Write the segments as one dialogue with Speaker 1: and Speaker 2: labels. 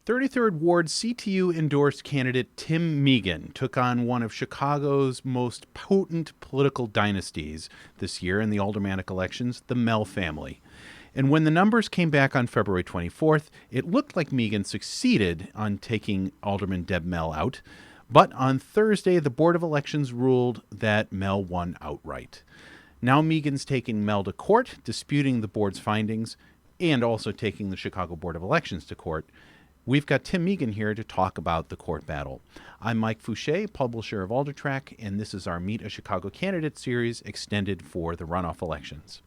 Speaker 1: 33rd Ward CTU endorsed candidate Tim Meegan took on one of Chicago's most potent political dynasties this year in the aldermanic elections, the Mell family. And when the numbers came back on February 24th, it looked like Meegan succeeded on taking Alderman Deb Mell out. But on Thursday, the Board of Elections ruled that Mell won outright. Now Meegan's taking Mell to court, disputing the board's findings, and also taking the Chicago Board of Elections to court. We've got Tim Meegan here to talk about the court battle. I'm Mike Fouché, publisher of Aldertrack, and this is our Meet a Chicago Candidate series extended for the runoff elections.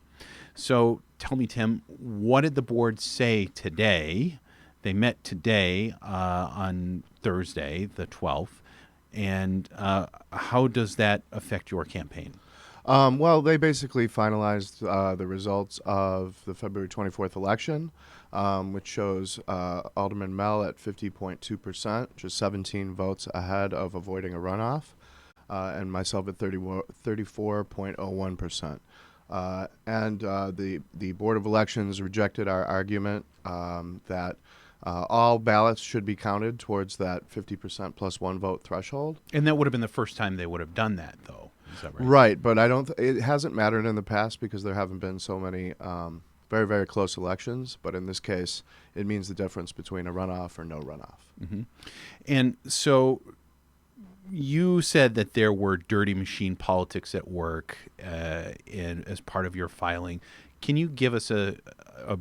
Speaker 1: So tell me, Tim, what did the board say today? They met today on Thursday, the 12th, and how does that affect your campaign?
Speaker 2: Well, they basically finalized the results of the February 24th election, which shows Alderman Mell at 50.2%, just 17 votes ahead of avoiding a runoff, and myself at 34.01%. And the Board of Elections rejected our argument that all ballots should be counted towards that 50% plus one vote threshold.
Speaker 1: And that would have been the first time they would have done that, though. Is that right?
Speaker 2: Right, but I don't. It hasn't mattered in the past because there haven't been so many very, very close elections. But in this case, it means the difference between a runoff or no runoff.
Speaker 1: Mm-hmm. And so you said that there were dirty machine politics at work as part of your filing. Can you give us a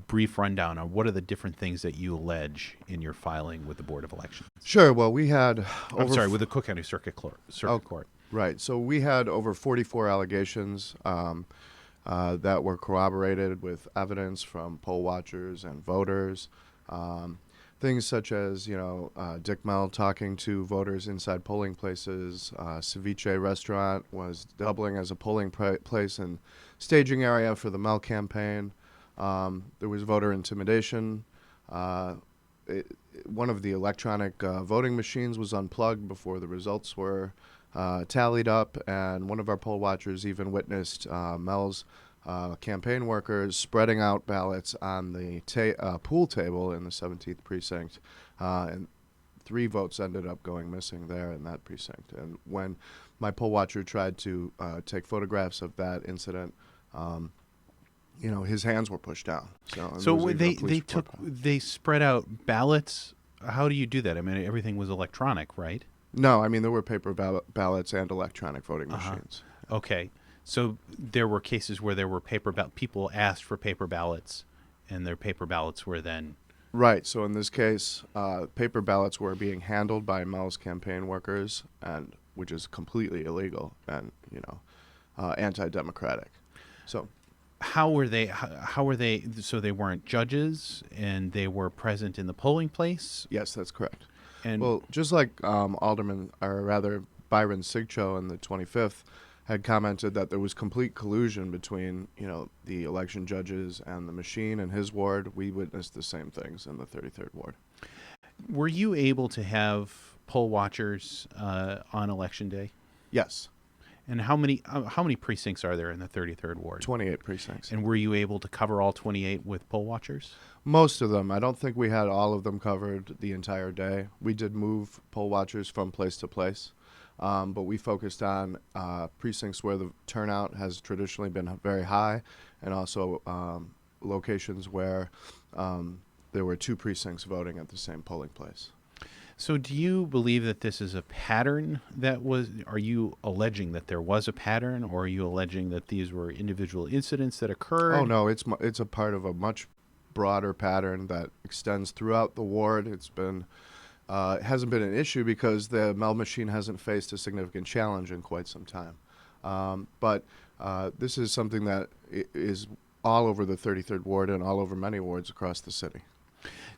Speaker 1: brief rundown on what are the different things that you allege in your filing with the Board of Elections?
Speaker 2: Sure. Well, we had.
Speaker 1: With the Cook County Circuit Court.
Speaker 2: Right. So we had over 44 allegations that were corroborated with evidence from poll watchers and voters. Things such as, Dick Mell talking to voters inside polling places. Ceviche restaurant was doubling as a polling place and staging area for the Mell campaign. There was voter intimidation. One of the electronic voting machines was unplugged before the results were tallied up, and one of our poll watchers even witnessed Mell's campaign workers spreading out ballots on the pool table in the 17th precinct, and 3 votes ended up going missing there in that precinct. And when my poll watcher tried to take photographs of that incident, his hands were pushed down.
Speaker 1: So they spread out ballots. How do you do that? I mean, everything was electronic, right?
Speaker 2: No, I mean, there were paper ballots and electronic voting machines.
Speaker 1: Okay. So there were cases where there were people asked for paper ballots, and their paper ballots were then...
Speaker 2: Right. So in this case, paper ballots were being handled by Mell's campaign workers, and which is completely illegal and, anti-democratic. So...
Speaker 1: How were they? So they weren't judges, and they were present in the polling place?
Speaker 2: Yes, that's correct.
Speaker 1: And
Speaker 2: well, just like Byron Sigcho on the 25th had commented that there was complete collusion between, the election judges and the machine in his ward, we witnessed the same things in the 33rd Ward.
Speaker 1: Were you able to have poll watchers on Election Day?
Speaker 2: Yes.
Speaker 1: And how many precincts are there in the 33rd Ward?
Speaker 2: 28 precincts.
Speaker 1: And were you able to cover all 28 with poll watchers?
Speaker 2: Most of them. I don't think we had all of them covered the entire day. We did move poll watchers from place to place, but we focused on precincts where the turnout has traditionally been very high, and also locations where there were 2 precincts voting at the same polling place.
Speaker 1: So do you believe that this is a pattern are you alleging that there was a pattern, or are you alleging that these were individual incidents that occurred?
Speaker 2: Oh, no, it's a part of a much broader pattern that extends throughout the ward. It hasn't been an issue because the Mell machine hasn't faced a significant challenge in quite some time. But this is something that is all over the 33rd Ward and all over many wards across the city.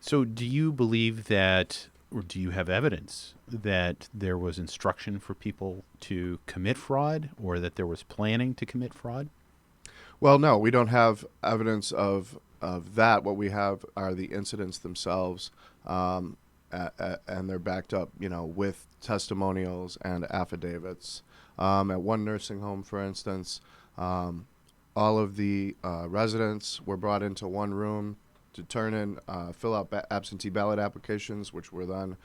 Speaker 1: So do you believe that, or do you have evidence that there was instruction for people to commit fraud, or that there was planning to commit fraud?
Speaker 2: Well, no, we don't have evidence of that. What we have are the incidents themselves, and they're backed up, with testimonials and affidavits. At one nursing home, for instance, all of the residents were brought into one room to turn in, fill out absentee ballot applications, which were then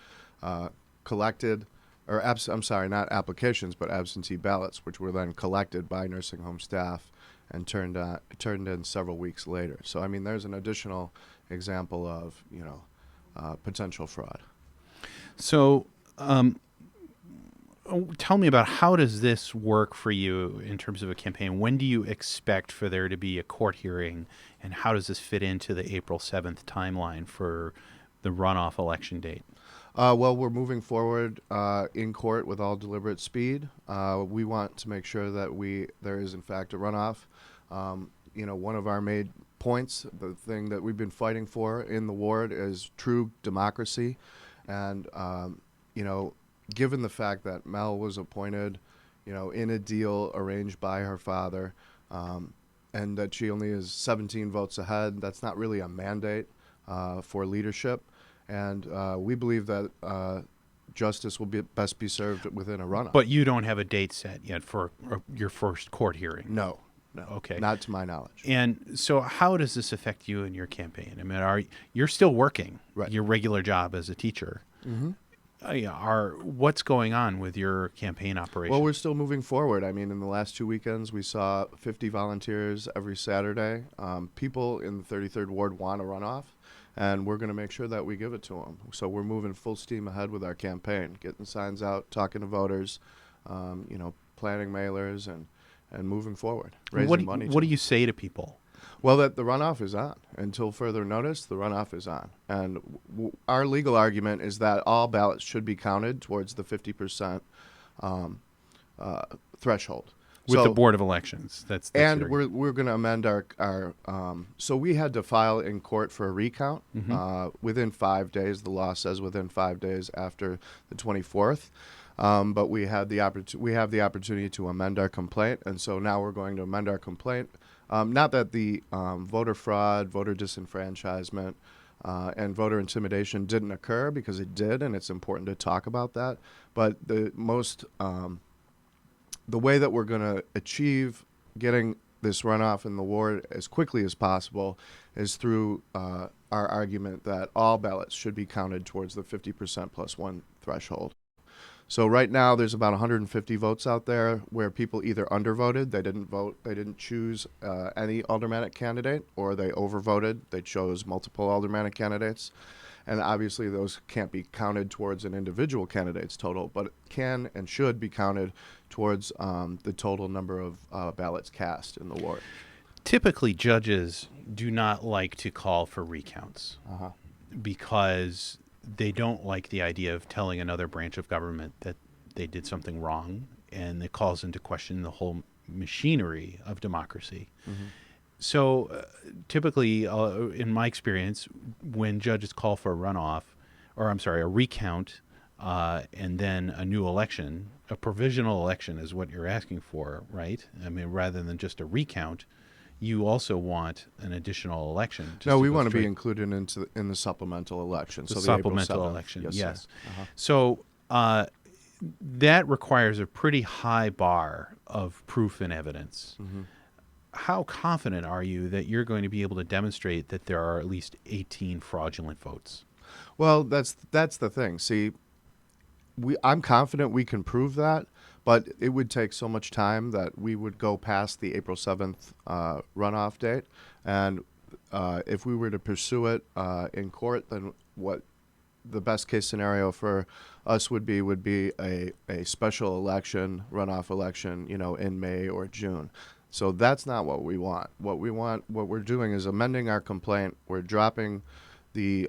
Speaker 2: collected, or I'm sorry, not applications, but absentee ballots, which were then collected by nursing home staff and turned in several weeks later. So, I mean, there's an additional example of, potential fraud.
Speaker 1: So, tell me about how does this work for you in terms of a campaign? When do you expect for there to be a court hearing, and how does this fit into the April 7th timeline for the runoff election date?
Speaker 2: Well, we're moving forward in court with all deliberate speed. We want to make sure that there is, in fact, a runoff. One of our main points, the thing that we've been fighting for in the ward, is true democracy. And, given the fact that Mel was appointed, in a deal arranged by her father, and that she only is 17 votes ahead, that's not really a mandate for leadership. And we believe that justice will best be served within a runoff.
Speaker 1: But you don't have a date set yet for your first court hearing?
Speaker 2: No.
Speaker 1: Okay.
Speaker 2: Not to my knowledge.
Speaker 1: And so how does this affect you in your campaign? I mean, you're still working your regular job as a teacher.
Speaker 2: Mm-hmm.
Speaker 1: What's going on with your campaign operation?
Speaker 2: Well, we're still moving forward. I mean, in the last 2 weekends, we saw 50 volunteers every Saturday. People in the 33rd Ward want a runoff, and we're going to make sure that we give it to them. So we're moving full steam ahead with our campaign, getting signs out, talking to voters, planning mailers, and moving forward, raising money.
Speaker 1: What do you say to people?
Speaker 2: Well, that the runoff is on. Until further notice, the runoff is on. And our legal argument is that all ballots should be counted towards the 50% threshold.
Speaker 1: With the Board of Elections.
Speaker 2: And we're going to amend our so we had to file in court for a recount within 5 days. The law says within 5 days after the 24th. But we have the opportunity to amend our complaint, and so now we're going to amend our complaint. Not that the voter fraud, voter disenfranchisement, and voter intimidation didn't occur, because it did, and it's important to talk about that. But the way that we're going to achieve getting this runoff in the ward as quickly as possible is through our argument that all ballots should be counted towards the 50% plus one threshold. So right now there's about 150 votes out there where people either undervoted, they didn't vote, they didn't choose any aldermanic candidate, or they overvoted, they chose multiple aldermanic candidates. And obviously those can't be counted towards an individual candidate's total, but it can and should be counted towards the total number of ballots cast in the ward.
Speaker 1: Typically, judges do not like to call for recounts because they don't like the idea of telling another branch of government that they did something wrong, and it calls into question the whole machinery of democracy. Mm-hmm. So typically, in my experience, when judges call for a recount, and then a new election, a provisional election is what you're asking for, right? I mean, rather than just a recount, you also want an additional election.
Speaker 2: No, we want to be included in the supplemental election.
Speaker 1: The
Speaker 2: so
Speaker 1: supplemental
Speaker 2: the
Speaker 1: election,
Speaker 2: yes.
Speaker 1: So that requires a pretty high bar of proof and evidence. Mm-hmm. How confident are you that you're going to be able to demonstrate that there are at least 18 fraudulent votes?
Speaker 2: Well, that's the thing. See, I'm confident we can prove that, but it would take so much time that we would go past the April 7th runoff date. And if we were to pursue it in court, then what the best case scenario for us would be a special election, runoff election, in May or June. So that's not what we want. What we're doing is amending our complaint. We're dropping the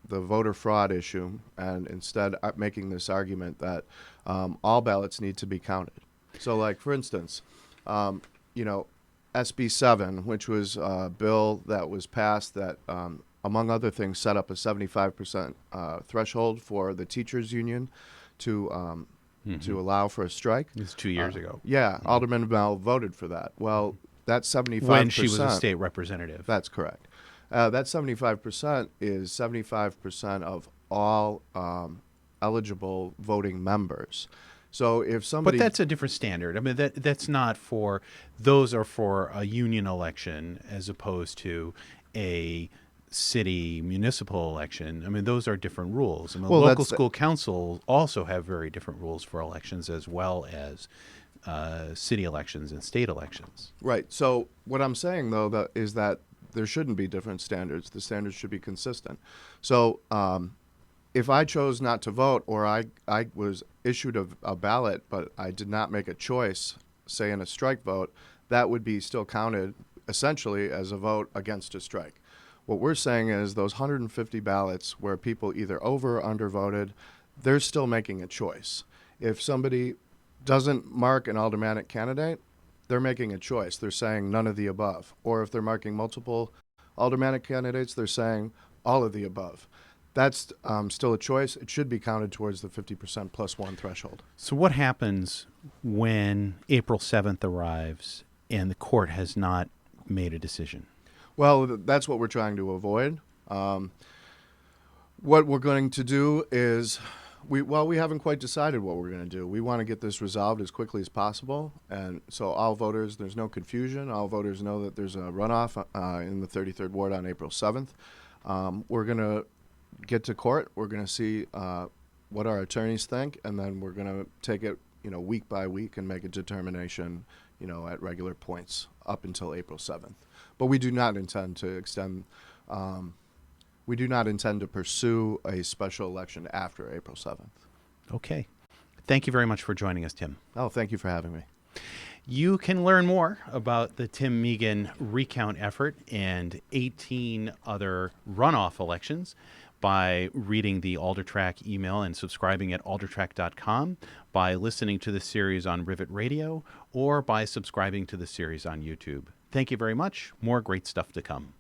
Speaker 2: voter fraud issue, and instead making this argument that all ballots need to be counted. So, like, for instance, SB 7, which was a bill that was passed that, among other things, set up a 75% threshold for the teachers union to allow for a strike.
Speaker 1: It's 2 years ago.
Speaker 2: Yeah, mm-hmm. Alderman Mell voted for that. Well, that 75%...
Speaker 1: When she was a state representative.
Speaker 2: That's correct. That 75% is 75% of all eligible voting members. So if somebody...
Speaker 1: But that's a different standard. I mean, that's not for... Those are for a union election as opposed to a city municipal election, I mean, those are different rules. I mean,
Speaker 2: Well,
Speaker 1: local
Speaker 2: that's
Speaker 1: school council also have very different rules for elections, as well as city elections and state elections.
Speaker 2: right. So what I'm saying though is that there shouldn't be different standards. The standards should be consistent. So if I chose not to vote, or I was issued a ballot, but I did not make a choice, say in a strike vote, that would be still counted essentially as a vote against a strike. What we're saying is those 150 ballots where people either over or under voted, they're still making a choice. If somebody doesn't mark an aldermanic candidate, they're making a choice. They're saying none of the above. Or if they're marking multiple aldermanic candidates, they're saying all of the above. That's still a choice. It should be counted towards the 50% plus one threshold.
Speaker 1: So, what happens when April 7th arrives and the court has not made a decision?
Speaker 2: Well, that's what we're trying to avoid. What we're going to do is, we haven't quite decided what we're going to do. We want to get this resolved as quickly as possible, and so all voters, there's no confusion. All voters know that there's a runoff in the 33rd Ward on April 7th. We're going to get to court. We're going to see what our attorneys think, and then we're going to take it, week by week and make a determination, at regular points up until April 7th. But we do not intend to extend. We do not intend to pursue a special election after April 7th.
Speaker 1: Okay. Thank you very much for joining us, Tim.
Speaker 2: Oh, thank you for having me.
Speaker 1: You can learn more about the Tim Meegan recount effort and 18 other runoff elections by reading the Aldertrack email and subscribing at aldertrack.com, by listening to the series on Rivet Radio, or by subscribing to the series on YouTube. Thank you very much. More great stuff to come.